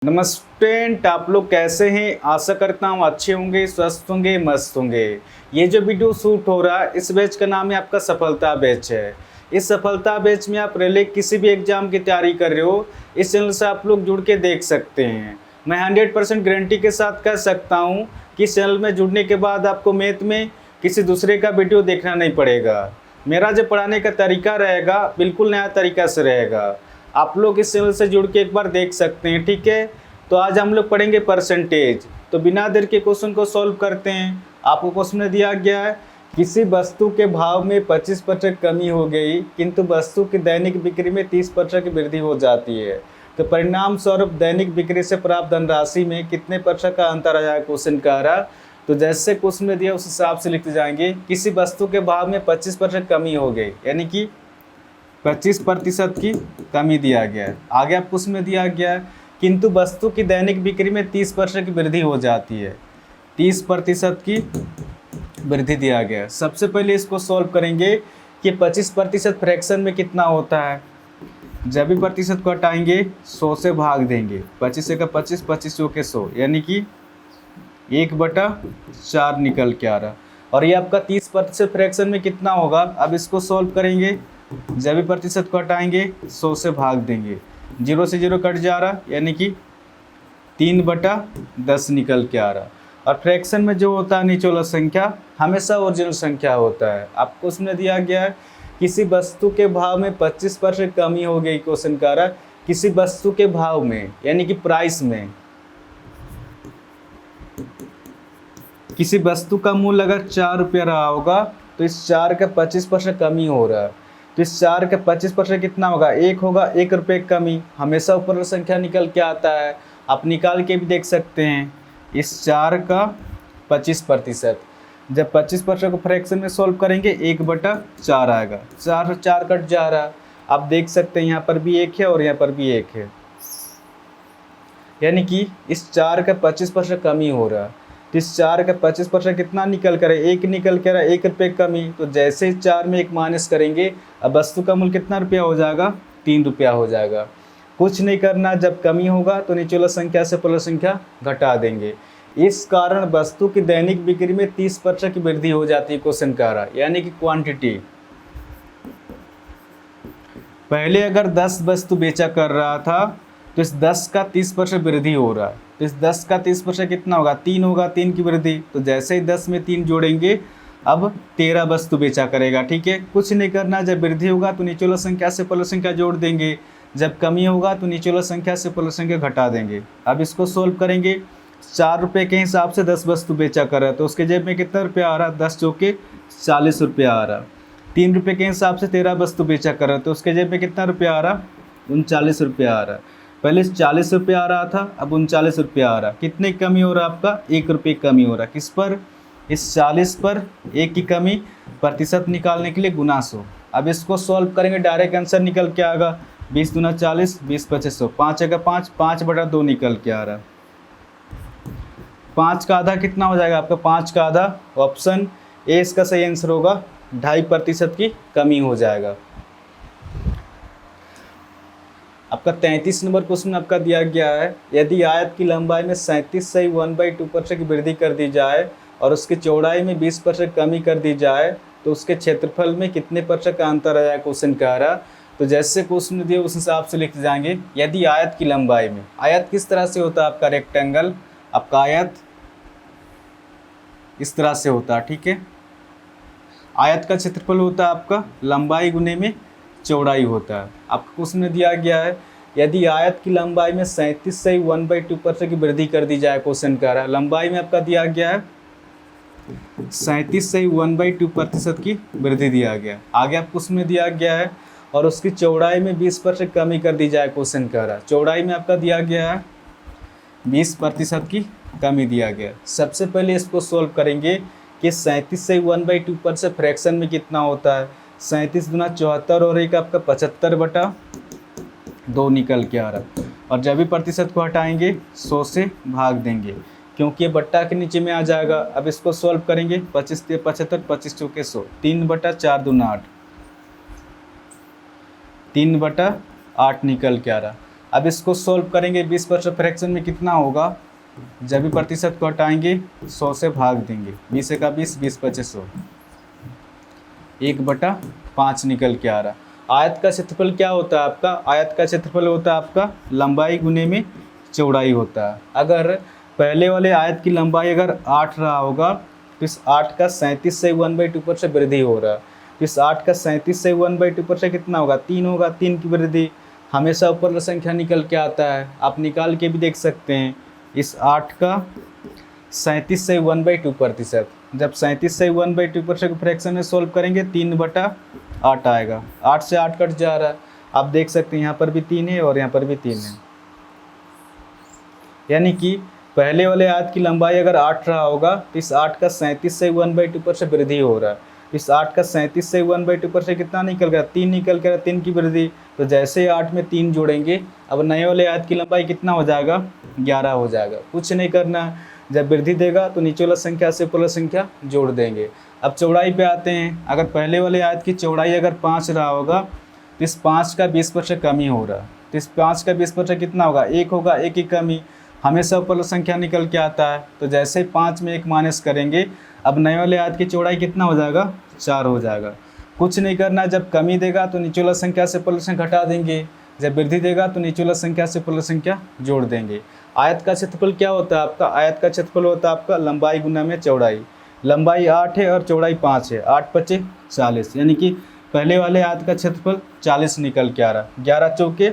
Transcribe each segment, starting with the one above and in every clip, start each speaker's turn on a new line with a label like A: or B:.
A: नमस्ते, आप लोग कैसे हैं। आशा करता हूँ अच्छे होंगे, स्वस्थ होंगे, मस्त होंगे। ये जो वीडियो शूट हो रहा है इस बैच का नाम है आपका सफलता बैच है। इस सफलता बैच में आप रेलवे किसी भी एग्जाम की तैयारी कर रहे हो, इस चैनल से आप लोग जुड़ के देख सकते हैं। मैं 100% गारंटी के साथ कह सकता हूँ कि इस चैनल में जुड़ने के बाद आपको मैथ में किसी दूसरे का वीडियो देखना नहीं पड़ेगा। मेरा जो पढ़ाने का तरीका रहेगा बिल्कुल नया तरीका से रहेगा। आप लोग इस चैनल से जुड़ के एक बार देख सकते हैं, ठीक है। तो आज हम लोग पढ़ेंगे परसेंटेज। तो बिना देर के क्वेश्चन को सॉल्व करते हैं। आपको क्वेश्चन में दिया गया है किसी वस्तु के भाव में 25% कमी हो गई किंतु वस्तु की दैनिक बिक्री में 30% की वृद्धि हो जाती है, तो परिणाम स्वरूप दैनिक बिक्री से प्राप्त धनराशि में कितने प्रतिशत का अंतर आ जाएगा, क्वेश्चन का रहा। तो जैसे क्वेश्चन में दिया उस हिसाब से लिखते जाएंगे। किसी वस्तु के भाव में 25% कमी हो गई, यानी कि 25% की कमी दिया गया है। आगे आपको उसमें दिया गया है किंतु वस्तु की दैनिक बिक्री में 30% की वृद्धि हो जाती है, 30% की वृद्धि दिया गया है। सबसे पहले इसको सॉल्व करेंगे कि 25% फ्रैक्शन में कितना होता है। जब भी प्रतिशत को हटाएंगे 100 से भाग देंगे, 25 से का 25, 25 चौके 100, यानी कि 1/4 निकल के आ रहा। और ये आपका 30% फ्रैक्शन में कितना होगा, अब इसको सॉल्व करेंगे। जब भी प्रतिशत को हटाएंगे 100 से भाग देंगे, 0 से 0 कट जा रहा, यानी कि 3/10 निकल के आ रहा। और फ्रैक्शन में जो होता है नीचे वाला संख्या हमेशा ओरिजिनल संख्या होता है। आपको उसमें दिया गया है किसी वस्तु के भाव में 25% कमी हो गई, क्वेश्चन का रहा किसी वस्तु के भाव में, यानी कि प्राइस में। किसी वस्तु का मूल्य अगर 4 रुपया रहा होगा तो इस 4 का 25% कमी हो रहा है, तो इस 4 का 25% कितना होगा, 1 होगा। 1 रुपये कमी हमेशा ऊपर संख्या निकल के आता है, आप निकाल के भी देख सकते हैं। इस 4 का 25%, जब 25% को फ्रैक्शन में सॉल्व करेंगे 1/4 आएगा। 4 4 कट जा रहा, आप देख सकते हैं यहाँ पर भी 1 है और यहाँ पर भी 1 है, यानी कि इस 4 का 25% कमी हो रहा है। तो इस 4 का 25% कितना निकल कर है, 1 निकल कर है, 1 रुपये कमी। तो जैसे ही 4 में 1 माइनस करेंगे अब वस्तु का मूल्य कितना रुपया हो जाएगा, 3 रुपया हो जाएगा। कुछ नहीं करना, जब कमी होगा तो नीचे वाला संख्या से पहले संख्या घटा देंगे। इस कारण वस्तु की दैनिक बिक्री में 30% की वृद्धि हो जाती है, क्वेश्चन का रहा, यानी कि क्वांटिटी। पहले अगर 10 वस्तु बेचा कर रहा था तो इस 10 का 30% वृद्धि हो रहा है, तो इस 10 का 30% कितना होगा, 3 होगा, 3 की वृद्धि। तो जैसे ही 10 में 3 जोड़ेंगे अब 13 वस्तु बेचा करेगा, ठीक है। कुछ नहीं करना, जब वृद्धि होगा तो नीचे वाला संख्या से पहले संख्या जोड़ देंगे, जब कमी होगा तो नीचे वाला संख्या से पहले संख्या घटा देंगे। अब इसको सोल्व करेंगे। 4 रुपये के हिसाब से 10 वस्तु बेचा कर रहा है, तो उसके जेब में कितना रुपया आ रहा, 10 चौके 40 रुपया आ रहा। 3 रुपये के हिसाब से 13 वस्तु बेचा कर रहा है, तो उसके जेब में कितना रुपया आ रहा, 39 रुपया आ रहा। पहले 40 रुपये आ रहा था, अब 39 रुपये आ रहा। कितने कमी हो रहा आपका, 1 रुपये कमी हो रहा। किस पर, इस 40 पर 1 की कमी, प्रतिशत निकालने के लिए गुना 100। अब इसको सॉल्व करेंगे, डायरेक्ट आंसर निकल के आएगा 20 दूना 40, 20 पचे 100, 5 जगह 5, 5/2 निकल के आ रहा। 5 का आधा कितना हो जाएगा आपका, 5 का आधा ऑप्शन ए इसका सही आंसर होगा, 2.5% की कमी हो जाएगा। आपका 33 नंबर क्वेश्चन आपका दिया गया है, यदि आयत की लंबाई में 37 से 1/2% की वृद्धि कर दी जाए और उसकी चौड़ाई में 20% कमी कर दी जाए तो उसके क्षेत्रफल में कितने प्रतिशत का अंतर आ जाएगा, क्वेश्चन कह रहा। तो जैसे क्वेश्चन दिए उस हिसाब से लिख जाएंगे। यदि आयत की लंबाई में, आयत किस तरह से होता है आपका, रेक्टेंगल, आपका आयत इस तरह से होता है, ठीक है। आयत का क्षेत्रफल होता है आपका लंबाई गुने में चौड़ाई होता है। आपको क्वेश्चन में दिया गया है यदि आयत की लंबाई में 37 से 1/2% की वृद्धि कर दी जाए, क्वेश्चन कह रहा है। लंबाई में आपका दिया गया है 37 से 1/2% की वृद्धि दिया गया। आगे आपको उसमें दिया गया है और उसकी चौड़ाई में 20% कमी कर दी जाए, क्वेश्चन कह रहा है। चौड़ाई में आपका दिया गया है 20% की कमी दिया गया। सबसे पहले इसको सॉल्व करेंगे कि 37 से 1/2% फ्रैक्शन में कितना होता है। 37 दूना 74 और एक आपका 75/2 निकल के आ रहा। और जब भी प्रतिशत को हटाएंगे 100 से भाग देंगे, क्योंकि ये बट्टा के नीचे में आ जाएगा। अब इसको सॉल्व करेंगे, 25 से 75, 25 चौके 100, 3/4 दूना 8, 3/8 निकल के आ रहा। अब इसको सोल्व करेंगे 20% फ्रैक्शन में कितना होगा, जब भी प्रतिशत को हटाएंगे 100 से भाग देंगे, 20 का 20, 20 पचे 100, 1/5 निकल के आ रहा। आयत का क्षेत्रफल क्या होता है आपका, आयत का क्षेत्रफल होता है आपका लंबाई गुने में चौड़ाई होता है। अगर पहले वाले आयत की लंबाई अगर 8 रहा होगा तो इस 8 का 37 से 1/2% वृद्धि हो रहा है। तो इस 8 का 37 से 1/2% कितना होगा, 3 होगा, 3 की वृद्धि हमेशा ऊपर संख्या निकल के आता है, आप निकाल के भी देख सकते हैं। इस 8 का 37 से 1/2%, जब 37 से 1/2% फ्रैक्शन में सोल्व करेंगे 3/8 आएगा। 8 से 8 कट जा रहा है, आप देख सकते हैं यहाँ पर भी 3 है और यहाँ पर भी 3 है। यानी कि पहले वाले आयत की लंबाई अगर 8 रहा होगा तो इस 8 का 37 से 1/2% वृद्धि हो रहा है। इस 8 का 37 से 1/2% कितना निकल गया, 3 निकल गया, 3 की वृद्धि। तो जैसे 8 में 3 जोड़ेंगे, अब नए वाले आयत की लंबाई कितना हो जाएगा, 11 हो जाएगा। कुछ नहीं करना, जब वृद्धि देगा तो नीचे वाला संख्या से ऊपर संख्या जोड़ देंगे। अब चौड़ाई पे आते हैं। अगर पहले वाले आयत की चौड़ाई अगर 5 रहा होगा तो इस 5 का 20% कमी हो रहा है। तो इस 5 का 20% कितना होगा, 1 होगा, 1 की कमी हमेशा ऊपर संख्या निकल के आता है। तो जैसे 5 में 1 माइनस करेंगे, अब नए वाले आयत की चौड़ाई कितना हो जाएगा, 4 हो जाएगा। कुछ नहीं करना, जब कमी देगा तो नीचे वाला संख्या से ऊपर संख्या घटा देंगे, जब वृद्धि देगा तो नीचे वाला संख्या से ऊपर संख्या जोड़ देंगे। आयत का क्षेत्रफल क्या होता है आपका, आयत का क्षेत्रफल होता है आपका लंबाई गुना में चौड़ाई। लंबाई 8 है और चौड़ाई 5 है, 8 पचे 40, यानी कि पहले वाले आयत का क्षेत्रफल 40 निकल के आ रहा, 11 चौके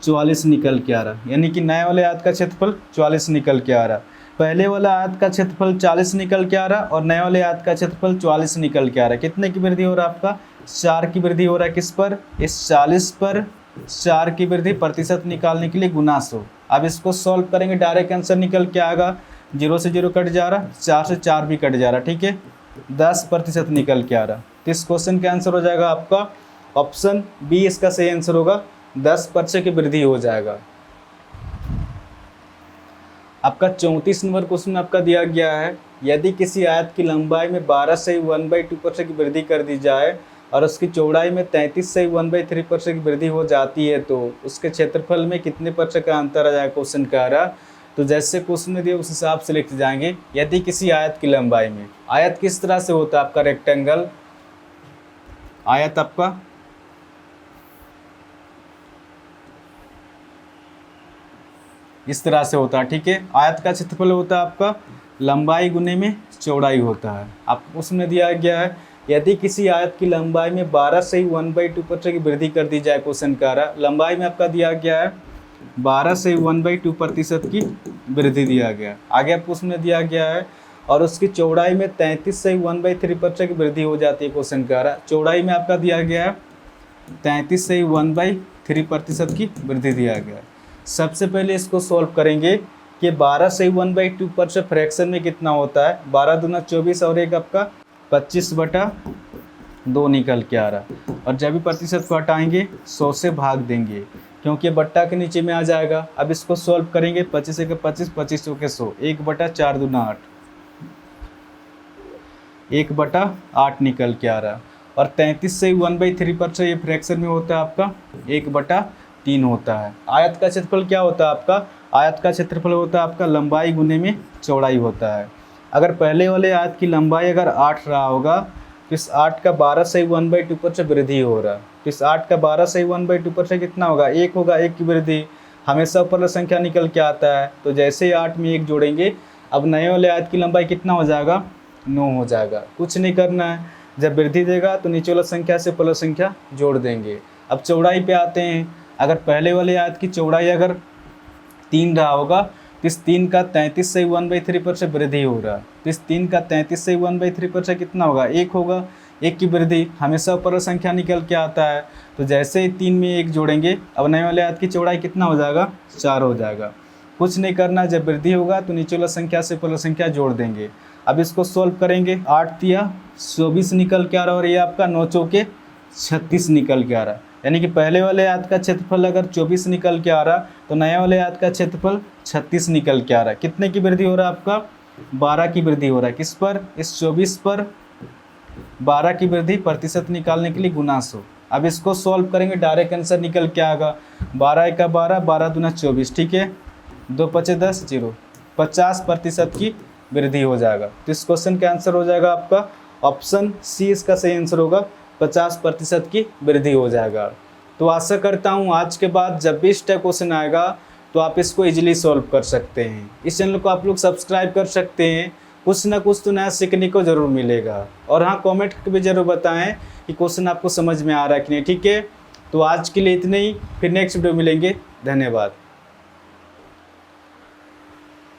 A: 44 निकल के आ रहा, यानी कि नए वाले आयत का क्षेत्रफल 44 निकल के आ रहा। पहले वाला आयत का क्षेत्रफल 40 निकल के आ रहा और नए वाले आयत का क्षेत्रफल 44 निकल के आ रहा। कितने की वृद्धि हो रहा है आपका, 4 की वृद्धि हो रहा है। किस पर, इस 40 पर 4 की वृद्धि प्रतिशत निकालने के लिए गुना 100। अब इसको सॉल्व करेंगे, डायरेक्ट आंसर निकल के आएगा। 0 से 0 कट जा रहा, 4 से 4 भी कट जा रहा, ठीक है, 10% निकल के आ रहा। तो इस क्वेश्चन का आंसर हो जाएगा आपका ऑप्शन बी, इसका सही आंसर होगा, 10% की वृद्धि हो जाएगा। आपका 34 नंबर क्वेश्चन आपका दिया गया है, यदि किसी आयत की लंबाई में 12 से 1/2% की वृद्धि कर दी जाए और उसकी चौड़ाई में 33 से 1/3% की वृद्धि हो जाती है तो उसके क्षेत्रफल में कितने % का अंतर आ जाएगा, क्वेश्चन कह रहा। तो जैसे क्वेश्चन में दिया उस हिसाब से लिखते जाएंगे। यदि किसी आयत की लंबाई में, आयत किस तरह से होता है आपका, रेक्टेंगल आयत आपका इस तरह से होता है, ठीक है। आयत का क्षेत्रफल होता है आपका लंबाई गुने में चौड़ाई होता है। आप उसमें दिया गया है यदि किसी आयत की लंबाई में 12 से 1/2% की वृद्धि कर दी जाए, क्वेश्चन का रहा लंबाई में आपका दिया गया है 12 से 1/2% की वृद्धि दिया गया। आगे आपको उसमें दिया गया है और उसकी चौड़ाई में 33 से 1/3% की वृद्धि हो जाती है, क्वेश्चन का रहा। चौड़ाई में आपका दिया गया है 33 से 1/3% की वृद्धि दिया गया है। सबसे पहले इसको सॉल्व करेंगे कि 12 से 1/2% फ्रैक्शन में कितना होता है, 12 दूना 24 और एक आपका 25/2 निकल के आ रहा। और जब भी प्रतिशत को हटाएंगे 100 से भाग देंगे क्योंकि बट्टा के नीचे में आ जाएगा। अब इसको सॉल्व करेंगे, 25 के 25, 25 के 100, 1/4 दूना 8, 1/8 निकल के आ रहा। और 33 से 1/3% ये फ्रैक्शन में होता है आपका 1/3 होता है। आयत का क्षेत्रफल क्या होता है आपका, आयत का क्षेत्रफल होता है आपका लंबाई गुने में चौड़ाई होता है। अगर पहले वाले आयत की लंबाई अगर 8 रहा होगा तो इस 8 का 12 से 1/2% वृद्धि हो रहा है। तो इस 8 का 12 से 1/2% कितना होगा, 1 होगा, 1 की वृद्धि हमेशा ऊपर संख्या निकल के आता है। तो जैसे ही 8 में 1 जोड़ेंगे, अब नए वाले आयत की लंबाई कितना हो जाएगा, 9 हो जाएगा। कुछ नहीं करना है, जब वृद्धि देगा तो नीचे वाला संख्या से ऊपर संख्या जोड़ देंगे। अब चौड़ाई पे आते हैं। अगर पहले वाले आयत की चौड़ाई अगर 3 रहा होगा तो इस 3 का 33 से 1/3% वृद्धि हो रहा है। तो इस 3 का 33 से 1/3% कितना होगा, 1 होगा, 1 की वृद्धि हमेशा ऊपर संख्या निकल के आता है। तो जैसे ही 3 में 1 जोड़ेंगे, अब नए वाले आयत की चौड़ाई कितना हो जाएगा, 4 हो जाएगा। कुछ नहीं करना, जब वृद्धि होगा तो नीचे वाला संख्या से ऊपर संख्या जोड़ देंगे। अब इसको सॉल्व करेंगे, 8 तिया 24 निकल के आ रहा और ये आपका 9 चौके 36 निकल के आ रहा। यानी कि पहले वाले आयत का क्षेत्रफल अगर 24 निकल के आ रहा तो नया वाले आयत का क्षेत्रफल 36 निकल के आ रहा है। कितने की वृद्धि हो रहा है आपका, 12 की वृद्धि हो रहा है। किस पर, इस 24 पर 12 की वृद्धि प्रतिशत निकालने के लिए गुना 100। अब इसको सॉल्व करेंगे, डायरेक्ट आंसर निकल के आएगा 12 का 12, 12 दूना 24, ठीक है। 2 पचे 10, 0, 50% की वृद्धि हो जाएगा। तो इस क्वेश्चन का आंसर हो जाएगा आपका ऑप्शन सी, इसका सही आंसर होगा 50% की वृद्धि हो जाएगा। तो आशा करता हूँ आज के बाद जब भी इस टाइप क्वेश्चन आएगा तो आप इसको इजीली सॉल्व कर सकते हैं। इस चैनल को आप लोग सब्सक्राइब कर सकते हैं, कुछ ना कुछ तो नया सीखने को ज़रूर मिलेगा। और हाँ, कमेंट करके भी ज़रूर बताएं कि क्वेश्चन आपको समझ में आ रहा है कि नहीं, ठीक है। तो आज के लिए इतने ही, फिर नेक्स्ट वीडियो मिलेंगे। धन्यवाद।